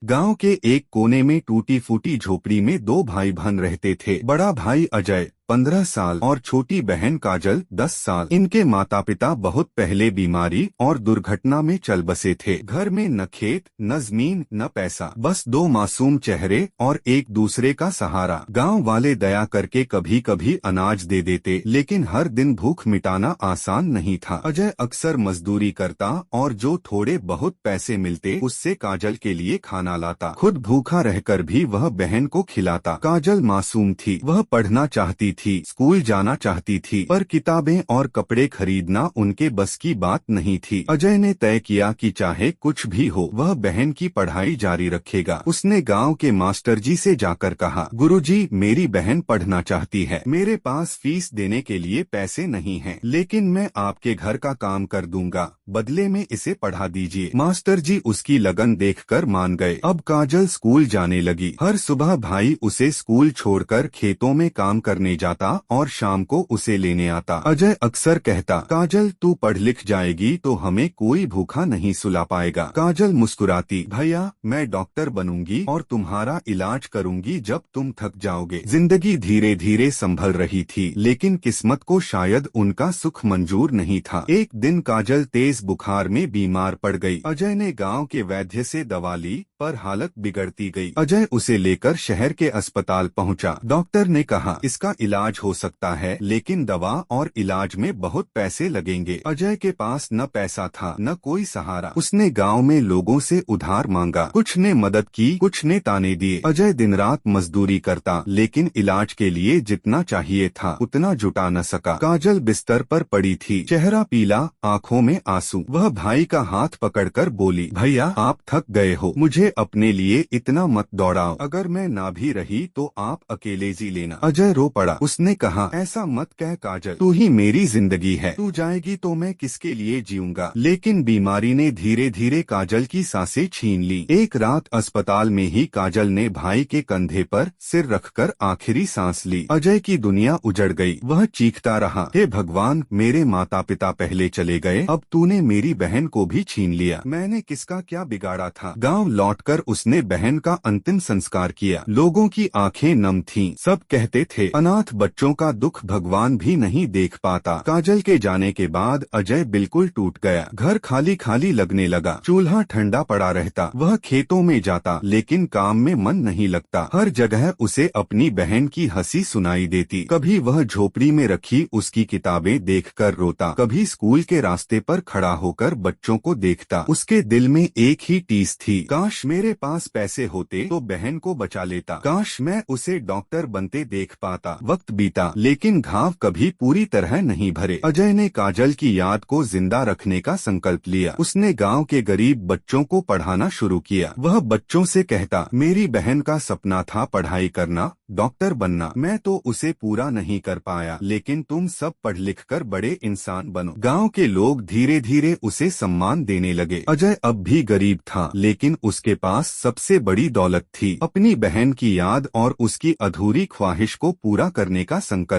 गांव के एक कोने में टूटी फूटी झोपड़ी में दो भाई बहन रहते थे। बड़ा भाई अजय 15 साल और छोटी बहन काजल 10 साल। इनके माता पिता बहुत पहले बीमारी और दुर्घटना में चल बसे थे। घर में न खेत न जमीन न पैसा, बस दो मासूम चेहरे और एक दूसरे का सहारा। गांव वाले दया करके कभी कभी अनाज दे देते, लेकिन हर दिन भूख मिटाना आसान नहीं था। अजय अक्सर मजदूरी करता और जो थोड़े बहुत पैसे मिलते उससे काजल के लिए खाना लाता। खुद भूखा रहकर भी वह बहन को खिलाता। काजल मासूम थी, वह पढ़ना चाहती थी, स्कूल जाना चाहती थी, पर किताबें और कपड़े खरीदना उनके बस की बात नहीं थी। अजय ने तय किया कि चाहे कुछ भी हो वह बहन की पढ़ाई जारी रखेगा। उसने गांव के मास्टर जी से जाकर कहा, गुरुजी, मेरी बहन पढ़ना चाहती है, मेरे पास फीस देने के लिए पैसे नहीं हैं, लेकिन मैं आपके घर का काम कर दूंगा, बदले में इसे पढ़ा दीजिए। मास्टर जी उसकी लगन देखकर मान गए। अब काजल स्कूल जाने लगी। हर सुबह भाई उसे स्कूल छोड़कर खेतों में काम करने जाता और शाम को उसे लेने आता। अजय अक्सर कहता, काजल तू पढ़ लिख जाएगी तो हमें कोई भूखा नहीं सुला पाएगा। काजल मुस्कुराती, भैया मैं डॉक्टर बनूंगी और तुम्हारा इलाज करूंगी जब तुम थक जाओगे। जिंदगी धीरे धीरे संभल रही थी, लेकिन किस्मत को शायद उनका सुख मंजूर नहीं था। एक दिन काजल तेज बुखार में बीमार पड़ गई। अजय ने गांव के वैद्य से दवा ली, पर हालत बिगड़ती गई। अजय उसे लेकर शहर के अस्पताल पहुंचा। डॉक्टर ने कहा, इसका इलाज हो सकता है, लेकिन दवा और इलाज में बहुत पैसे लगेंगे। अजय के पास न पैसा था न कोई सहारा। उसने गांव में लोगों से उधार मांगा। कुछ ने मदद की, कुछ ने ताने दिए। अजय दिन रात मजदूरी करता, लेकिन इलाज के लिए जितना चाहिए था उतना जुटा न सका। काजल बिस्तर पर पड़ी थी, चेहरा पीला, आंखों में आंसू। वह भाई का हाथ पकड़कर बोली, भैया आप थक गए हो, मुझे अपने लिए इतना मत दौड़ाओ, अगर मैं ना भी रही तो आप अकेले जी लेना। अजय रो पड़ा। उसने कहा, ऐसा मत कह काजल, तू ही मेरी जिंदगी है, तू जाएगी तो मैं किसके लिए जीऊंगा। लेकिन बीमारी ने धीरे धीरे काजल की सांसें छीन ली। एक रात अस्पताल में ही काजल ने भाई के कंधे पर सिर रखकर आखिरी सांस ली। अजय की दुनिया उजड़ गई। वह चीखता रहा, हे भगवान, मेरे माता पिता पहले चले गए, अब तूने मेरी बहन को भी छीन लिया। मैंने किसका क्या बिगाड़ा था। गाँव लौटकर उसने बहन का अंतिम संस्कार किया। लोगों की आंखें नम थीं। सब कहते थे, अनाथ बच्चों का दुख भगवान भी नहीं देख पाता। काजल के जाने के बाद अजय बिल्कुल टूट गया। घर खाली खाली लगने लगा। चूल्हा ठंडा पड़ा रहता। वह खेतों में जाता, लेकिन काम में मन नहीं लगता। हर जगह उसे अपनी बहन की हंसी सुनाई देती। कभी वह झोपड़ी में रखी उसकी किताबें देखकर रोता, कभी स्कूल के रास्ते पर खड़ा होकर बच्चों को देखता। उसके दिल में एक ही टीस थी, काश मेरे पास पैसे होते तो बहन को बचा लेता, काश मैं उसे डॉक्टर बनते देख पाता। वक्त बीता, लेकिन घाव कभी पूरी तरह नहीं भरे। अजय ने काजल की याद को जिंदा रखने का संकल्प लिया। उसने गांव के गरीब बच्चों को पढ़ाना शुरू किया। वह बच्चों से कहता, मेरी बहन का सपना था पढ़ाई करना, डॉक्टर बनना, मैं तो उसे पूरा नहीं कर पाया, लेकिन तुम सब पढ़ लिख कर बड़े इंसान बनो। गांव के लोग धीरे धीरे उसे सम्मान देने लगे। अजय अब भी गरीब था, लेकिन उसके पास सबसे बड़ी दौलत थी, अपनी बहन की याद और उसकी अधूरी ख्वाहिश को पूरा करने का संकल्प।